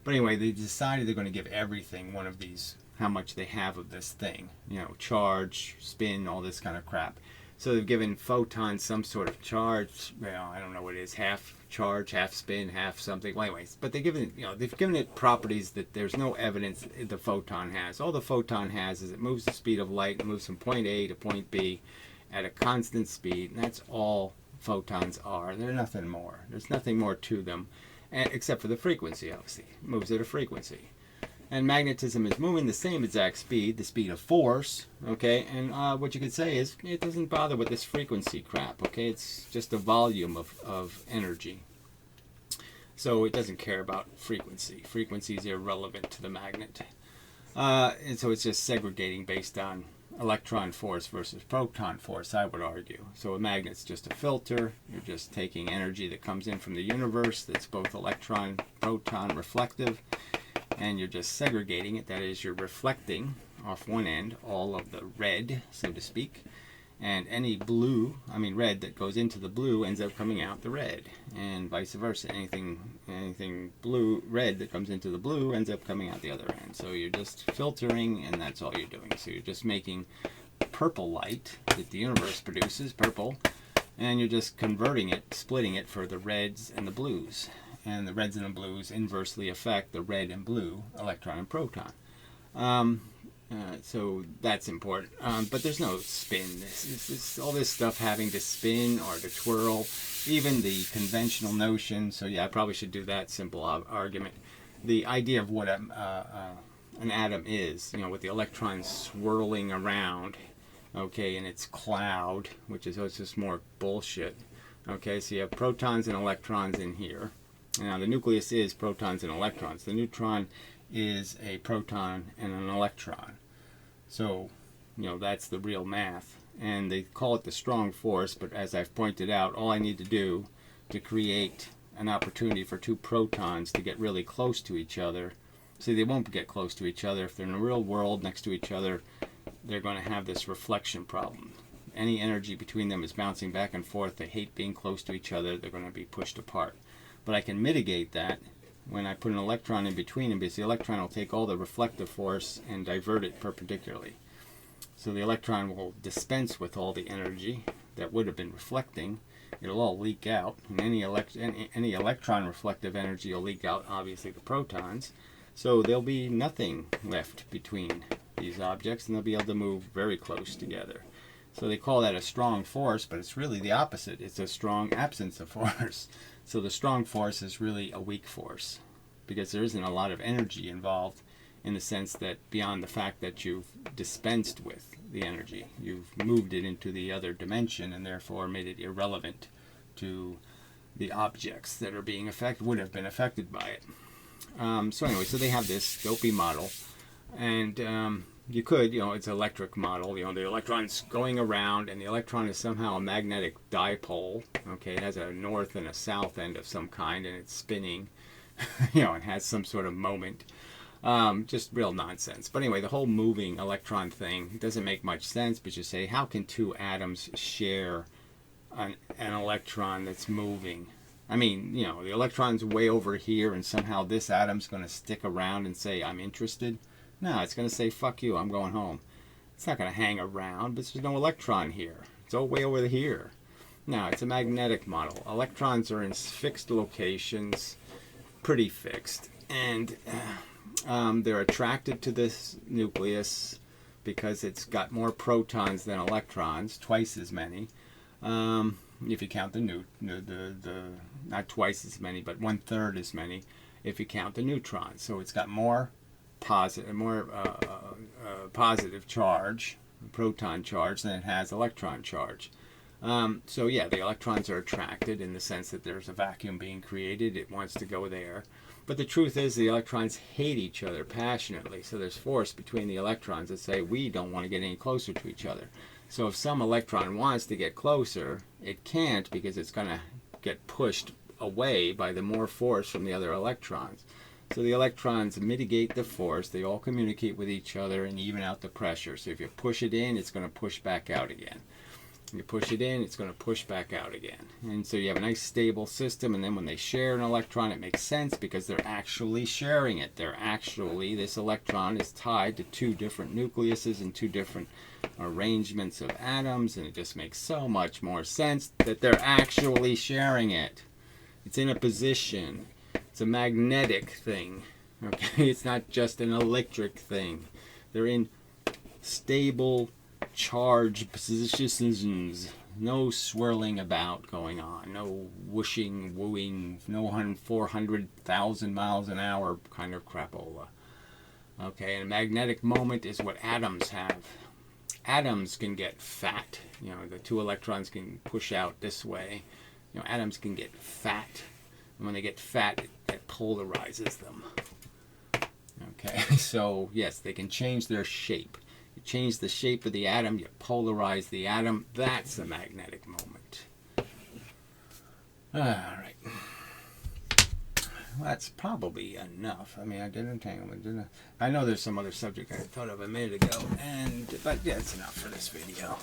But anyway, they decided they're going to give everything one of these, how much they have of this thing. You know, charge, spin, all this kind of crap. So they've given photons some sort of charge. Well, I don't know what it is, half charge, half spin, half something. Well, anyways, but they've given it, you know, they've given it properties that there's no evidence the photon has. All the photon has is it moves the speed of light, it moves from point A to point B at a constant speed, and that's all photons are. They're nothing more. There's nothing more to them, except for the frequency, obviously. It moves at a frequency. And magnetism is moving the same exact speed, the speed of force, okay? And what you could say is it doesn't bother with this frequency crap, okay? It's just a volume of energy. So it doesn't care about frequency. Frequency is irrelevant to the magnet. And so it's just segregating based on electron force versus proton force, I would argue. So a magnet's just a filter. You're just taking energy that comes in from the universe that's both electron, proton, reflective, and you're just segregating it. That is, you're reflecting off one end all of the red, so to speak, and any red that goes into the blue ends up coming out the red, and vice versa. Anything red that comes into the blue ends up coming out the other end. So you're just filtering, and that's all you're doing. So you're just making purple light that the universe produces, purple, and you're just converting it, splitting it for the reds and the blues. And the reds and the blues inversely affect the red and blue electron and proton. So that's important. But there's no spin. All this stuff having to spin or to twirl, even the conventional notion. So yeah, I probably should do that simple argument. The idea of what an atom is, with the electrons swirling around, okay, in its cloud, which is just more bullshit. Okay, so you have protons and electrons in here. Now the nucleus is protons and electrons. The neutron is a proton and an electron. So, that's the real math. And they call it the strong force, but as I've pointed out, all I need to do to create an opportunity for two protons to get really close to each other. See, they won't get close to each other. If they're in the real world next to each other, they're going to have this reflection problem. Any energy between them is bouncing back and forth. They hate being close to each other. They're going to be pushed apart. But I can mitigate that when I put an electron in between them, because the electron will take all the reflective force and divert it perpendicularly. So the electron will dispense with all the energy that would have been reflecting. It'll all leak out, and any electron reflective energy will leak out, obviously, the protons. So there'll be nothing left between these objects, and they'll be able to move very close together. So they call that a strong force, but it's really the opposite. It's a strong absence of force. So the strong force is really a weak force, because there isn't a lot of energy involved, in the sense that beyond the fact that you've dispensed with the energy, you've moved it into the other dimension and therefore made it irrelevant to the objects that are being would have been affected by it. So anyway, so they have this dopey model, and you could, it's an electric model, the electron's going around, and the electron is somehow a magnetic dipole, okay, it has a north and a south end of some kind, and it's spinning, it has some sort of moment. Just real nonsense. But anyway, the whole moving electron thing doesn't make much sense, but you say, how can two atoms share an electron that's moving? I mean, the electron's way over here, and somehow this atom's going to stick around and say, I'm interested. No, it's going to say, fuck you, I'm going home. It's not going to hang around, but there's no electron here. It's all way over here. Now, it's a magnetic model. Electrons are in fixed locations, pretty fixed, and they're attracted to this nucleus because it's got more protons than electrons, twice as many. If you count the not twice as many, but 1/3 as many if you count the neutrons. So it's got more positive charge, proton charge, than it has electron charge. So yeah, the electrons are attracted in the sense that there's a vacuum being created. It wants to go there. But the truth is the electrons hate each other passionately. So there's force between the electrons that say we don't want to get any closer to each other. So if some electron wants to get closer, it can't, because it's going to get pushed away by the more force from the other electrons. So the electrons mitigate the force. They all communicate with each other and even out the pressure. So if you push it in, it's going to push back out again. You push it in, it's going to push back out again. And so you have a nice stable system, and then when they share an electron, it makes sense because they're actually sharing it. This electron is tied to two different nucleuses and two different arrangements of atoms, and it just makes so much more sense that they're actually sharing it. It's in a position. It's a magnetic thing. Okay, it's not just an electric thing. They're in stable charge positions, no swirling about going on, no whooshing, wooing, no 400,000 miles an hour kind of crapola. Okay, and a magnetic moment is what atoms have. Atoms can get fat. The two electrons can push out this way. Atoms can get fat. And when they get fat, it polarizes them. Okay, so yes, they can change their shape. You change the shape of the atom, you polarize the atom. That's a magnetic moment. All right. Well, that's probably enough. I mean, I did entanglement, didn't I? I know there's some other subject I thought of a minute ago, but yeah, it's enough for this video.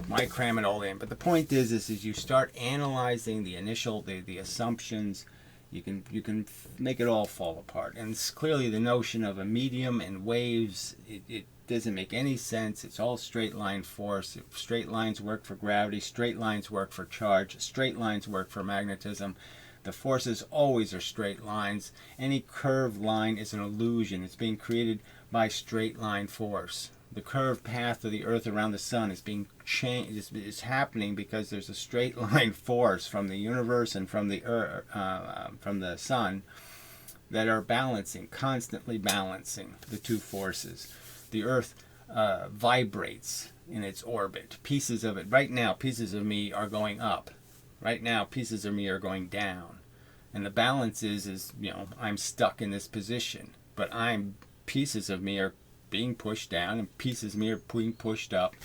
Why cram it all in? But the point is you start analyzing the initial, the assumptions. You can make it all fall apart. And it's clearly the notion of a medium and waves, it doesn't make any sense. It's all straight line force. Straight lines work for gravity. Straight lines work for charge. Straight lines work for magnetism. The forces always are straight lines. Any curved line is an illusion. It's being created by straight line force. The curved path of the Earth around the sun is being changed. It's happening because there's a straight line force from the universe and from the sun that are balancing, constantly balancing the two forces. The Earth vibrates in its orbit. Pieces of it, right now, pieces of me are going up. Right now, pieces of me are going down. And the balance is I'm stuck in this position. But pieces of me are being pushed down and pieces of me are being pushed up.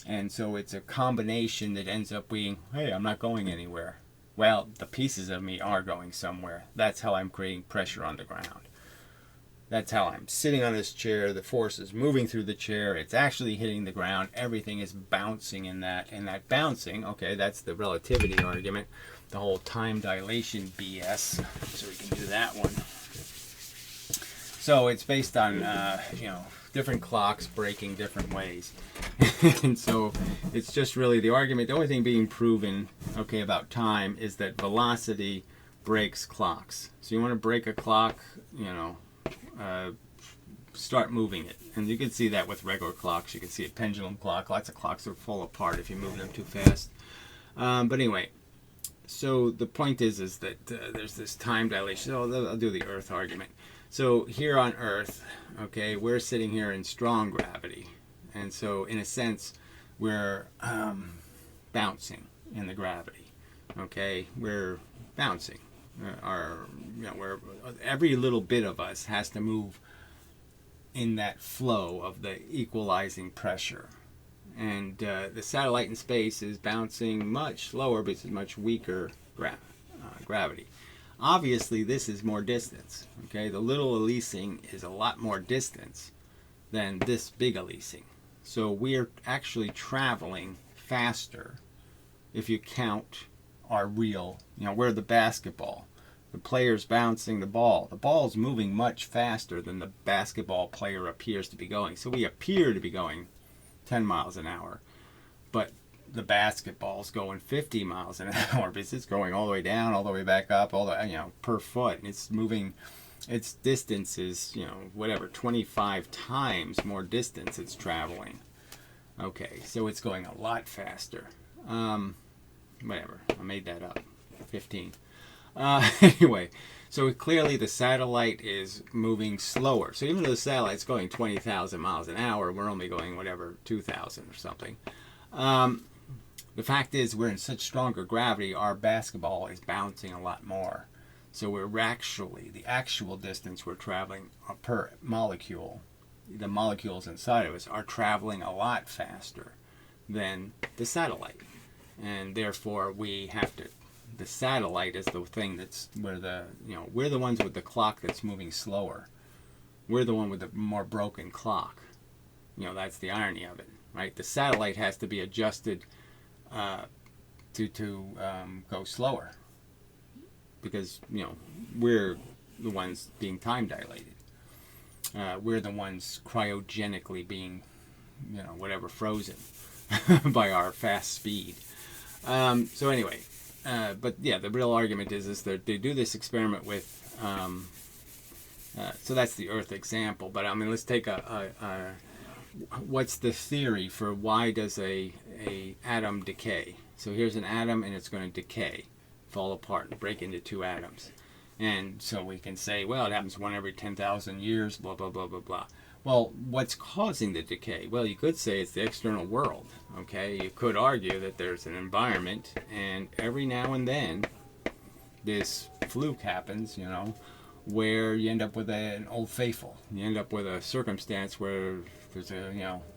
And so it's a combination that ends up being, hey, I'm not going anywhere. Well, the pieces of me are going somewhere. That's how I'm creating pressure on the ground. That's how I'm sitting on this chair. The force is moving through the chair. It's actually hitting the ground. Everything is bouncing in that. And that bouncing, okay, that's the relativity argument. The whole time dilation BS. So we can do that one. So it's based on, different clocks breaking different ways. And so it's just really the argument. The only thing being proven, okay, about time is that velocity breaks clocks. So you want to break a clock, start moving it. And you can see that with regular clocks. You can see a pendulum clock. Lots of clocks will fall apart if you move them too fast. But anyway, so the point is that there's this time dilation. So I'll do the Earth argument. So here on Earth, okay, we're sitting here in strong gravity. And so in a sense, we're bouncing in the gravity. Okay, we're bouncing. Every little bit of us has to move in that flow of the equalizing pressure. And the satellite in space is bouncing much slower because it's much weaker gravity. Obviously, this is more distance. Okay, the little Elysium is a lot more distance than this big Elysium. So we're actually traveling faster if you count our real, we're the basketball. The player's bouncing the ball. The ball's moving much faster than the basketball player appears to be going. So we appear to be going 10 miles an hour, but the basketball's going 50 miles an hour because it's going all the way down, all the way back up, all the per foot, and it's moving. Its distance is 25 times more distance it's traveling. Okay, so it's going a lot faster. Whatever, I made that up. 15. Anyway, so clearly the satellite is moving slower. So even though the satellite's going 20,000 miles an hour, we're only going 2,000 or something. The fact is, we're in such stronger gravity, our basketball is bouncing a lot more. So we're actually, the actual distance we're traveling per molecule, the molecules inside of us are traveling a lot faster than the satellite. And therefore we have to, the satellite is the thing that's, we're the ones with the clock that's moving slower. We're the one with the more broken clock. That's the irony of it, right? The satellite has to be adjusted to go slower because we're the ones being time dilated. We're the ones cryogenically being frozen by our fast speed. So anyway, but yeah, the real argument is that they do this experiment with so that's the Earth example, but I mean let's take what's the theory for why does a atom decay? So here's an atom and it's going to decay, fall apart and break into two atoms. And so we can say, well, it happens one every 10,000 years, blah, blah, blah, blah, blah. Well, what's causing the decay? Well, you could say it's the external world, okay? You could argue that there's an environment, and every now and then this fluke happens, where you end up with an old faithful. You end up with a circumstance where there's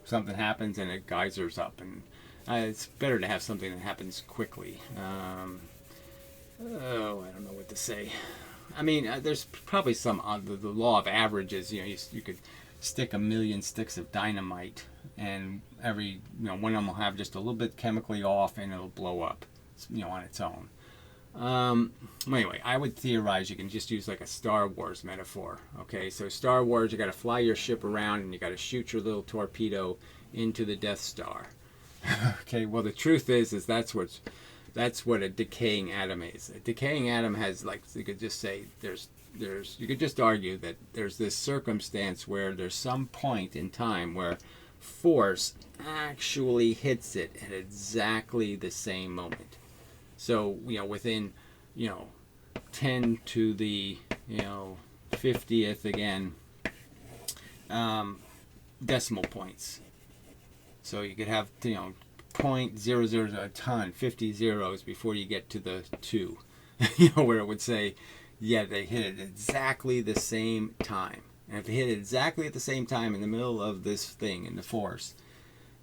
something happens and it geysers up, and it's better to have something that happens quickly. I don't know what to say. I mean, there's probably some the law of averages. You could stick 1 million sticks of dynamite, and every one of them will have just a little bit chemically off, and it'll blow up, on its own. Anyway, I would theorize you can just use like a Star Wars metaphor. Okay, so Star Wars, you got to fly your ship around and you got to shoot your little torpedo into the Death Star. Okay, well the truth is that's what a decaying atom is. A decaying atom has, like, you could just say you could just argue that there's this circumstance where there's some point in time where force actually hits it at exactly the same moment. So, within, 10 to the, 50th again, decimal points. So you could have, 0.00 a ton, 50 zeros before you get to the 2, where it would say, yeah, they hit it exactly the same time. And if they hit it exactly at the same time in the middle of this thing, in the force,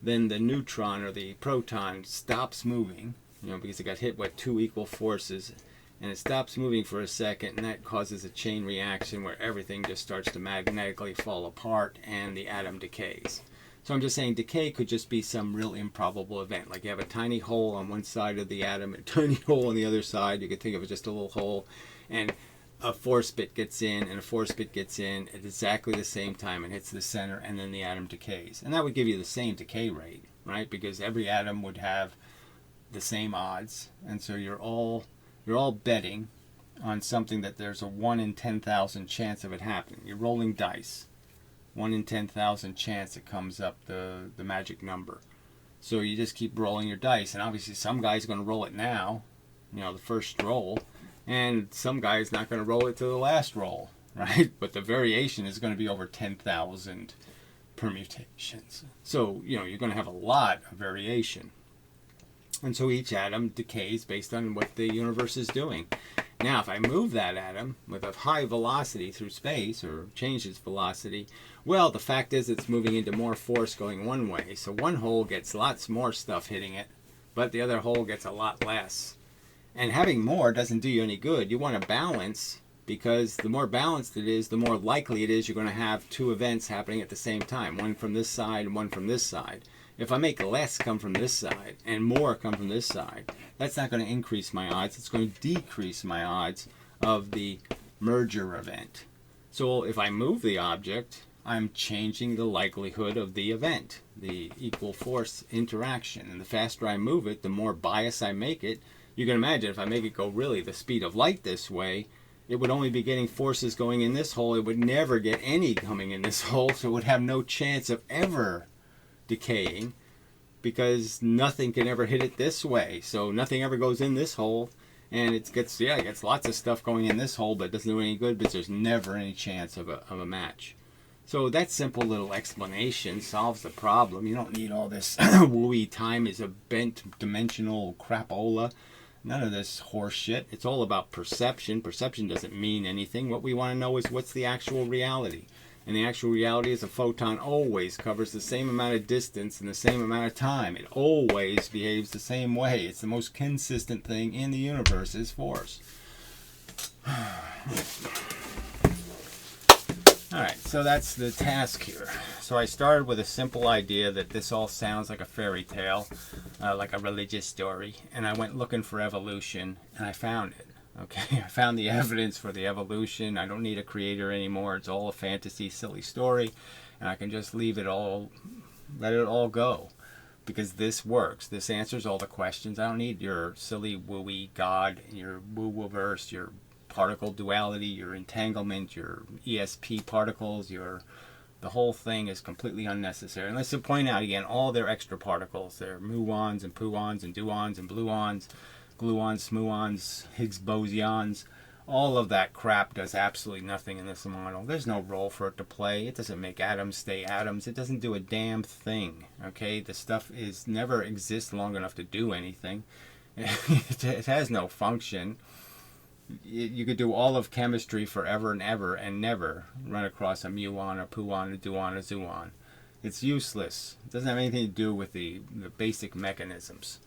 then the neutron or the proton stops moving, because it got hit with 2 equal forces, and it stops moving for a second, and that causes a chain reaction where everything just starts to magnetically fall apart and the atom decays. So I'm just saying decay could just be some real improbable event. Like you have a tiny hole on one side of the atom, a tiny hole on the other side. You could think of it just a little hole, and a force bit gets in and a force bit gets in at exactly the same time and hits the center, and then the atom decays. And that would give you the same decay rate, right? Because every atom would have the same odds, and so you're all betting on something that there's a 1 in 10,000 chance of it happening. You're rolling dice. 1 in 10,000 chance it comes up the magic number. So you just keep rolling your dice, and obviously some guy's going to roll it now, the first roll, and some guy's not going to roll it to the last roll, right? But the variation is going to be over 10,000 permutations. So, you're going to have a lot of variation. And so each atom decays based on what the universe is doing. Now, if I move that atom with a high velocity through space, or change its velocity, well, the fact is it's moving into more force going one way. So one hole gets lots more stuff hitting it, but the other hole gets a lot less. And having more doesn't do you any good. You want to balance, because the more balanced it is, the more likely it is you're going to have 2 events happening at the same time, one from this side and one from this side. If I make less come from this side and more come from this side, that's not going to increase my odds. It's going to decrease my odds of the merger event. So if I move the object, I'm changing the likelihood of the event, the equal force interaction. And the faster I move it, the more bias I make it. You can imagine if I make it go really the speed of light this way, it would only be getting forces going in this hole. It would never get any coming in this hole, so it would have no chance of ever decaying, because nothing can ever hit it this way. So nothing ever goes in this hole, and it gets lots of stuff going in this hole, but it doesn't do any good because there's never any chance of a match. So that simple little explanation solves the problem. You don't need all this wooey time is a bent dimensional crapola. None of this horse shit. It's all about perception. Perception doesn't mean anything. What we want to know is what's the actual reality. And the actual reality is a photon always covers the same amount of distance in the same amount of time. It always behaves the same way. It's the most consistent thing in the universe is force. Alright, so that's the task here. So I started with a simple idea that this all sounds like a fairy tale, like a religious story. And I went looking for evolution, and I found it. Okay, I found the evidence for the evolution. I don't need a creator anymore. It's all a fantasy, silly story. And I can just leave it all, let it all go. Because this works. This answers all the questions. I don't need your silly, wooey God, your woo-woo-verse, your particle duality, your entanglement, your ESP particles, the whole thing is completely unnecessary. And let's point out again, all their extra particles. They're muons and puons and duons and gluons, smuons, Higgs bosons. All of that crap does absolutely nothing in this model. There's no role for it to play. It doesn't make atoms stay atoms. It doesn't do a damn thing. Okay, the stuff is never exists long enough to do anything. It has no function. You could do all of chemistry forever and ever and never run across a muon, a puon, a duon, a zuon. It's useless. It doesn't have anything to do with the basic mechanisms.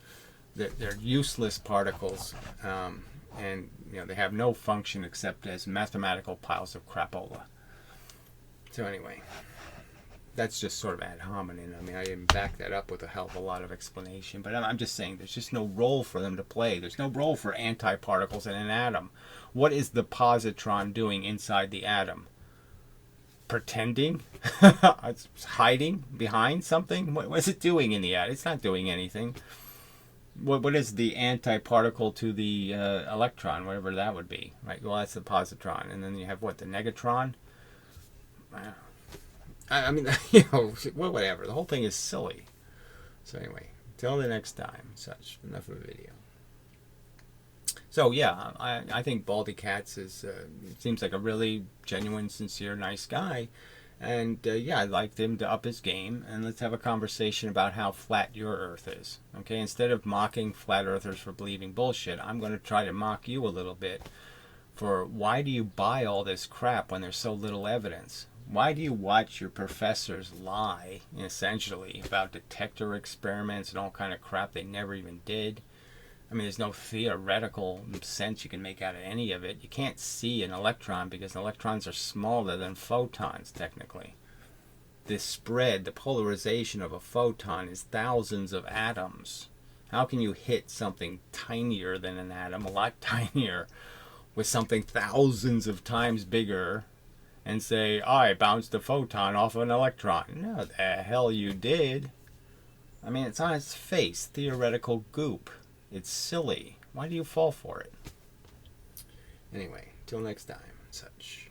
They're useless particles, and they have no function except as mathematical piles of crapola. So anyway, that's just sort of ad hominem. I mean, I didn't back that up with a hell of a lot of explanation, but I'm just saying there's just no role for them to play. There's no role for antiparticles in an atom. What is the positron doing inside the atom? Pretending? It's hiding behind something? What is it doing in the atom? It's not doing anything. What is the antiparticle to the electron, whatever that would be, right? Well, that's the positron. And then you have what, the negatron? I mean, you know, whatever. The whole thing is silly. So anyway, till the next time, such, enough of a video. So yeah, I think Baldy Catz is seems like a really genuine, sincere, nice guy. And yeah, I'd like him to up his game, and let's have a conversation about how flat your Earth is. Okay, instead of mocking flat earthers for believing bullshit, I'm going to try to mock you a little bit for why do you buy all this crap when there's so little evidence? Why do you watch your professors lie, essentially, about detector experiments and all kind of crap they never even did? I mean, there's no theoretical sense you can make out of any of it. You can't see an electron because electrons are smaller than photons, technically. The spread, the polarization of a photon is thousands of atoms. How can you hit something tinier than an atom, a lot tinier, with something thousands of times bigger, and say, I bounced a photon off an electron? No, the hell you did. I mean, it's on its face, theoretical goop. It's silly. Why do you fall for it? Anyway, till next time, such.